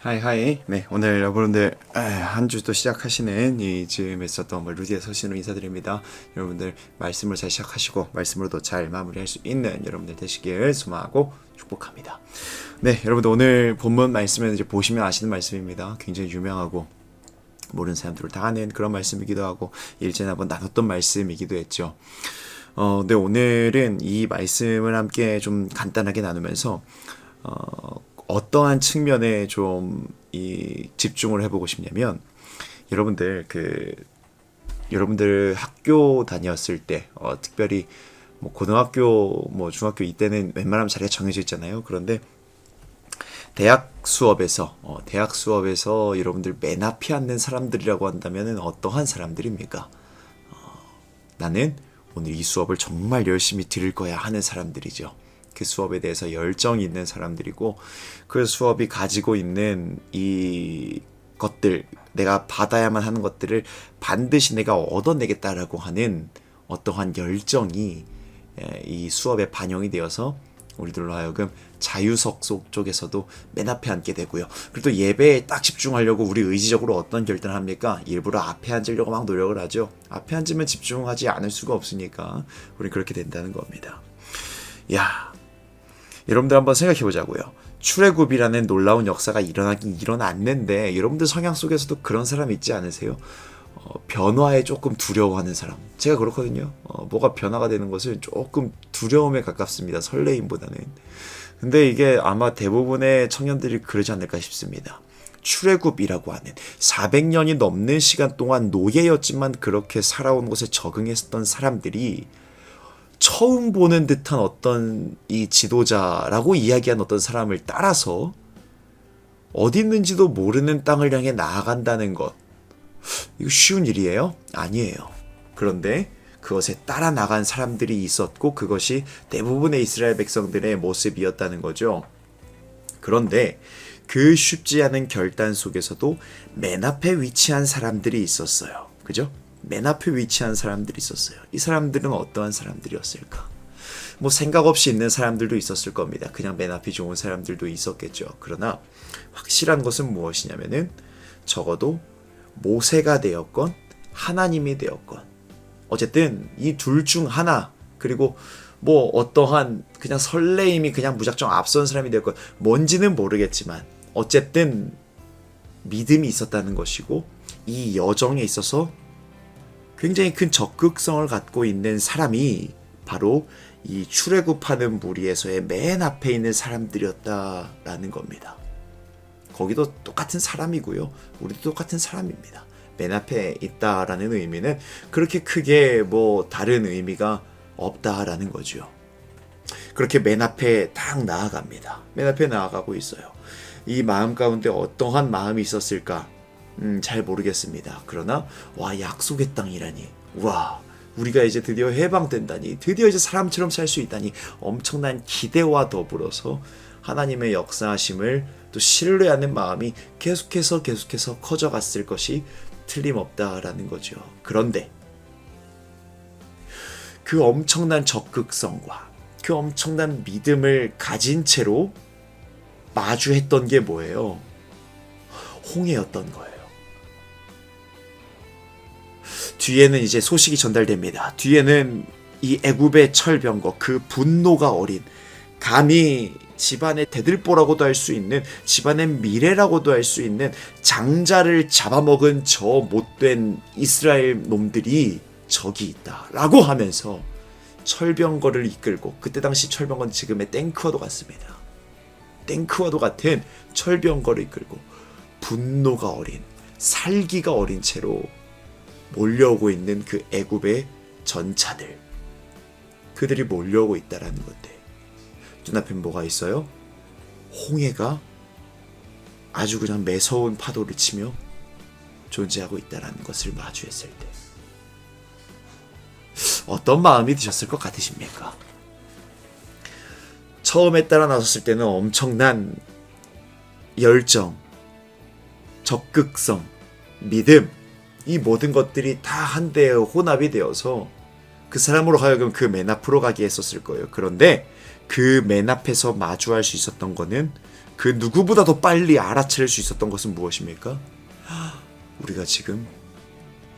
하이. 네, 오늘 여러분들 한 주도 시작하시는 이 즈음에서 또 루디의 서신으로 인사드립니다. 여러분들 말씀을 잘 시작하시고 말씀으로도 잘 마무리할 수 있는 여러분들 되시길 소망하고 축복합니다. 네, 여러분들 오늘 본문 말씀은 이제 보시면 아시는 말씀입니다. 굉장히 유명하고 모르는 사람들을 다 아는 그런 말씀이기도 하고 일전에 한번 나눴던 말씀이기도 했죠. 네, 오늘은 이 말씀을 함께 좀 간단하게 나누면서 어떠한 측면에 좀 이 집중을 해보고 싶냐면 여러분들 학교 다녔을 때 특별히 뭐 고등학교 뭐 중학교 이때는 웬만하면 자리가 정해져 있잖아요. 그런데 대학 수업에서 여러분들 맨 앞에 앉는 사람들이라고 한다면 어떠한 사람들입니까? 나는 오늘 이 수업을 정말 열심히 들을 거야 하는 사람들이죠. 그 수업에 대해서 열정이 있는 사람들이고 그 수업이 가지고 있는 이 것들, 내가 받아야만 하는 것들을 반드시 내가 얻어내겠다라고 하는 어떠한 열정이 이 수업에 반영이 되어서 우리들로 하여금 자유석 쪽에서도 맨 앞에 앉게 되고요. 그리고 또 예배에 딱 집중하려고 우리 의지적으로 어떤 결단을 합니까? 일부러 앞에 앉으려고 막 노력을 하죠. 앞에 앉으면 집중하지 않을 수가 없으니까 우리 그렇게 된다는 겁니다. 여러분들 한번 생각해 보자고요. 출애굽이라는 놀라운 역사가 일어났는데 여러분들 성향 속에서도 그런 사람 있지 않으세요? 변화에 조금 두려워하는 사람. 제가 그렇거든요. 뭐가 변화가 되는 것을 조금 두려움에 가깝습니다. 설레임보다는. 근데 이게 아마 대부분의 청년들이 그러지 않을까 싶습니다. 출애굽이라고 하는 400년이 넘는 시간 동안 노예였지만 그렇게 살아온 곳에 적응했었던 사람들이 처음 보는 듯한 어떤 이 지도자라고 이야기한 어떤 사람을 따라서 어디 있는지도 모르는 땅을 향해 나아간다는 것. 이거 쉬운 일이에요? 아니에요. 그런데 그것에 따라 나간 사람들이 있었고 그것이 대부분의 이스라엘 백성들의 모습이었다는 거죠. 그런데 그 쉽지 않은 결단 속에서도 맨 앞에 위치한 사람들이 있었어요. 그죠? 맨 앞에 위치한 사람들이 있었어요. 이 사람들은 어떠한 사람들이었을까? 뭐 생각 없이 있는 사람들도 있었을 겁니다. 그냥 맨 앞이 좋은 사람들도 있었겠죠. 그러나 확실한 것은 무엇이냐면은 적어도 모세가 되었건 하나님이 되었건 어쨌든 이 둘 중 하나, 그리고 뭐 어떠한 그냥 설레임이 그냥 무작정 앞선 사람이 되었건 뭔지는 모르겠지만 어쨌든 믿음이 있었다는 것이고 이 여정에 있어서 굉장히 큰 적극성을 갖고 있는 사람이 바로 이 출애굽하는 무리에서의 맨 앞에 있는 사람들이었다라는 겁니다. 거기도 똑같은 사람이고요. 우리도 똑같은 사람입니다. 맨 앞에 있다라는 의미는 그렇게 크게 뭐 다른 의미가 없다라는 거죠. 그렇게 맨 앞에 딱 나아갑니다. 맨 앞에 나아가고 있어요. 이 마음 가운데 어떠한 마음이 있었을까? 잘 모르겠습니다. 그러나 약속의 땅이라니, 우리가 이제 드디어 해방된다니, 드디어 이제 사람처럼 살 수 있다니 엄청난 기대와 더불어서 하나님의 역사하심을 또 신뢰하는 마음이 계속해서 커져갔을 것이 틀림없다라는 거죠. 그런데 그 엄청난 적극성과 그 엄청난 믿음을 가진 채로 마주했던 게 뭐예요? 홍해였던 거예요. 뒤에는 이제 소식이 전달됩니다. 뒤에는 이 애굽의 철병거, 그 분노가 어린, 감히 집안의 대들보라고도 할 수 있는, 집안의 미래라고도 할 수 있는 장자를 잡아먹은 저 못된 이스라엘 놈들이 저기 있다라고 하면서 철병거를 이끌고, 그때 당시 철병거는 지금의 탱크와도 같습니다. 탱크와도 같은 철병거를 이끌고 분노가 어린, 살기가 어린 채로 몰려오고 있는 그 애굽의 전차들, 그들이 몰려오고 있다라는 건데 눈앞엔 뭐가 있어요? 홍해가 아주 그냥 매서운 파도를 치며 존재하고 있다라는 것을 마주했을 때 어떤 마음이 드셨을 것 같으십니까? 처음에 따라 나섰을 때는 엄청난 열정, 적극성, 믿음, 이 모든 것들이 다 한데에 혼합이 되어서 그 사람으로 하여금 그 맨 앞으로 가게 했었을 거예요. 그런데 그 맨 앞에서 마주할 수 있었던 거는 그 누구보다도 빨리 알아차릴 수 있었던 것은 무엇입니까? 우리가 지금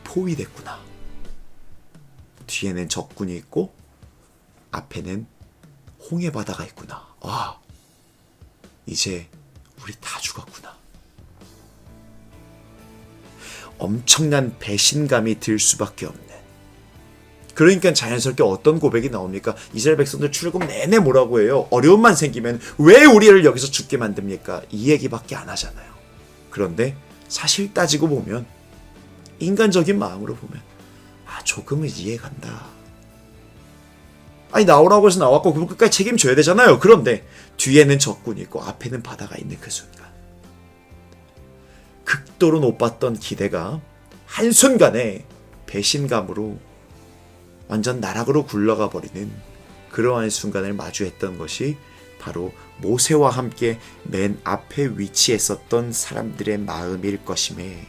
포위됐구나. 뒤에는 적군이 있고 앞에는 홍해 바다가 있구나. 와, 이제 우리 다 죽었구나. 엄청난 배신감이 들 수밖에 없는. 그러니까 자연스럽게 어떤 고백이 나옵니까? 이스라엘 백성들 출애굽 내내 뭐라고 해요? 어려움만 생기면 왜 우리를 여기서 죽게 만듭니까? 이 얘기밖에 안 하잖아요. 그런데 사실 따지고 보면, 인간적인 마음으로 보면 조금은 이해간다. 아니, 나오라고 해서 나왔고 그럼 끝까지 책임져야 되잖아요. 그런데 뒤에는 적군이 있고 앞에는 바다가 있는 그 순간, 극도로 높았던 기대가 한순간에 배신감으로 완전 나락으로 굴러가 버리는 그러한 순간을 마주했던 것이 바로 모세와 함께 맨 앞에 위치했었던 사람들의 마음일 것임에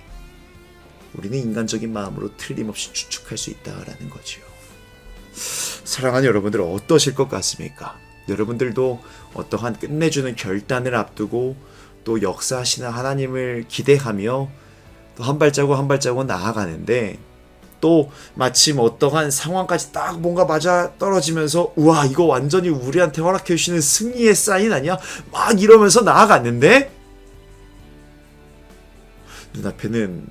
우리는 인간적인 마음으로 틀림없이 추측할 수 있다라는 거지요. 사랑하는 여러분들, 어떠실 것 같습니까? 여러분들도 어떠한 끝내주는 결단을 앞두고 또 역사하시는 하나님을 기대하며 또 한 발자국 한 발자국 나아가는데, 또 마침 어떠한 상황까지 딱 뭔가 맞아 떨어지면서 우와, 이거 완전히 우리한테 허락해 주시는 승리의 사인 아니야? 막 이러면서 나아갔는데 눈앞에는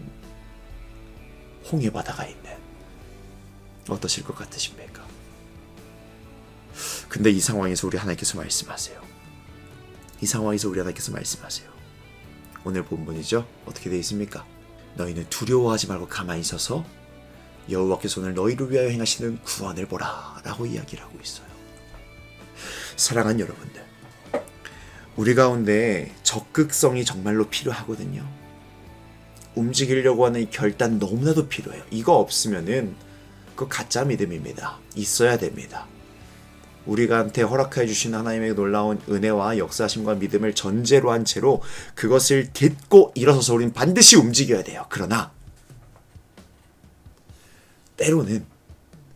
홍해 바다가 있는, 어떠실 것 같으십니까? 근데 이 상황에서 우리 하나님께서 말씀하세요. 이 상황에서 우리 하나님께서 말씀하세요. 오늘 본문이죠. 어떻게 되어 있습니까? 너희는 두려워하지 말고 가만히 서서 여호와께서 오늘 너희를 위하여 행하시는 구원을 보라 라고 이야기를 하고 있어요. 사랑하는 여러분들, 우리 가운데 적극성이 정말로 필요하거든요. 움직이려고 하는 결단 너무나도 필요해요. 이거 없으면은 그거 가짜 믿음입니다. 있어야 됩니다. 우리한테 허락해 주신 하나님의 놀라운 은혜와 역사하심과 믿음을 전제로 한 채로 그것을 딛고 일어서서 우리는 반드시 움직여야 돼요. 그러나 때로는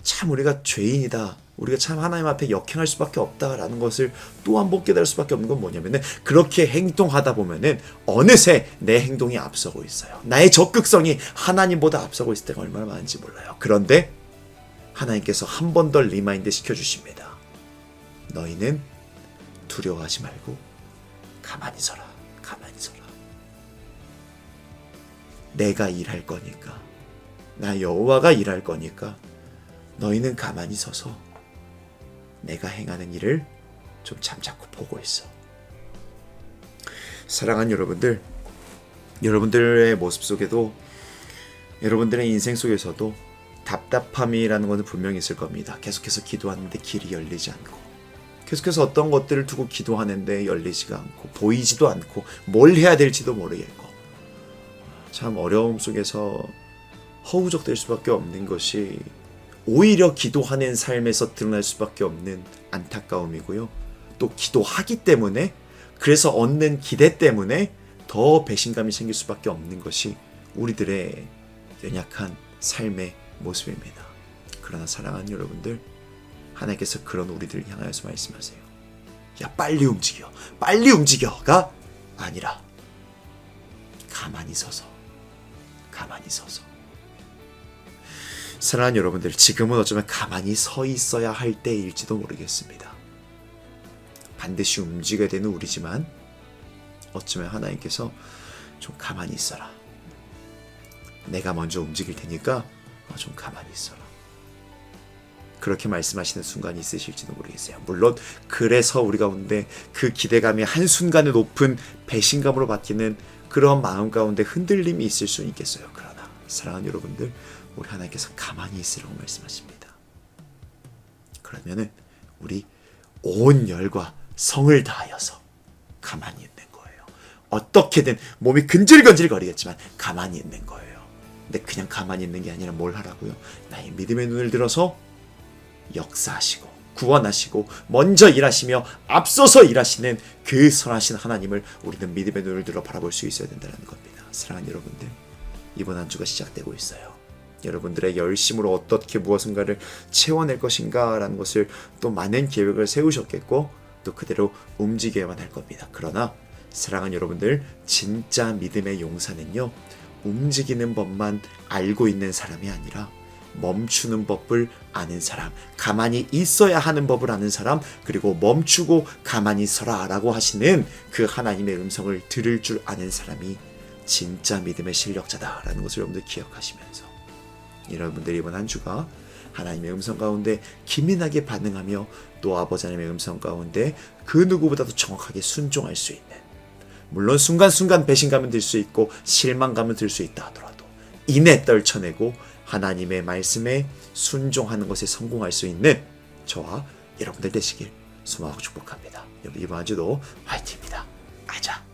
참 우리가 죄인이다, 우리가 참 하나님 앞에 역행할 수밖에 없다라는 것을 또 한 번 깨달을 수밖에 없는 건 뭐냐면은, 그렇게 행동하다 보면은 어느새 내 행동이 앞서고 있어요. 나의 적극성이 하나님보다 앞서고 있을 때가 얼마나 많은지 몰라요. 그런데 하나님께서 한 번 더 리마인드 시켜주십니다. 너희는 두려워하지 말고 가만히 서라. 가만히 서라. 내가 일할 거니까, 나 여호와가 일할 거니까 너희는 가만히 서서 내가 행하는 일을 좀 잠자코 보고 있어. 사랑하는 여러분들, 여러분들의 모습 속에도, 여러분들의 인생 속에서도 답답함이라는 것은 분명히 있을 겁니다. 계속해서 기도하는데 길이 열리지 않고, 계속해서 어떤 것들을 두고 기도하는데 열리지가 않고, 보이지도 않고, 뭘 해야 될지도 모르겠고, 참 어려움 속에서 허우적될 수밖에 없는 것이 오히려 기도하는 삶에서 드러날 수밖에 없는 안타까움이고요. 또 기도하기 때문에, 그래서 얻는 기대 때문에 더 배신감이 생길 수밖에 없는 것이 우리들의 연약한 삶의 모습입니다. 그러나 사랑하는 여러분들, 하나님께서 그런 우리들을 향하여서 말씀하세요. 야, 빨리 움직여, 빨리 움직여가 아니라 가만히 서서, 가만히 서서. 사랑하는 여러분들, 지금은 어쩌면 가만히 서 있어야 할 때일지도 모르겠습니다. 반드시 움직여야 되는 우리지만 어쩌면 하나님께서 좀 가만히 있어라, 내가 먼저 움직일 테니까 좀 가만히 있어라, 그렇게 말씀하시는 순간이 있으실지도 모르겠어요. 물론 그래서 우리 가운데 그 기대감이 한순간에 높은 배신감으로 바뀌는 그런 마음 가운데 흔들림이 있을 수 있겠어요. 그러나 사랑하는 여러분들, 우리 하나님께서 가만히 있으라고 말씀하십니다. 그러면은 우리 온 열과 성을 다하여서 가만히 있는 거예요. 어떻게든 몸이 근질근질 거리겠지만 가만히 있는 거예요. 근데 그냥 가만히 있는 게 아니라 뭘 하라고요? 나의 믿음의 눈을 들어서 역사하시고 구원하시고 먼저 일하시며 앞서서 일하시는 그 선하신 하나님을 우리는 믿음의 눈을 들어 바라볼 수 있어야 된다는 겁니다. 사랑하는 여러분들, 이번 한 주가 시작되고 있어요. 여러분들의 열심으로 어떻게 무엇인가를 채워낼 것인가 라는 것을 또 많은 계획을 세우셨겠고, 또 그대로 움직여야만 할 겁니다. 그러나 사랑하는 여러분들, 진짜 믿음의 용사는요, 움직이는 법만 알고 있는 사람이 아니라 멈추는 법을 아는 사람, 가만히 있어야 하는 법을 아는 사람, 그리고 멈추고 가만히 서라 라고 하시는 그 하나님의 음성을 들을 줄 아는 사람이 진짜 믿음의 실력자다라는 것을 여러분들 기억하시면서, 여러분들 이번 한 주가 하나님의 음성 가운데 기민하게 반응하며 또 아버지 하나님의 음성 가운데 그 누구보다도 정확하게 순종할 수 있는, 물론 순간순간 배신감은 들 수 있고 실망감은 들 수 있다 하더라도 이내 떨쳐내고 하나님의 말씀에 순종하는 것에 성공할 수 있는 저와 여러분들 되시길 소망하고 축복합니다. 여러분 이번 한 주도 화이팅입니다. 가자.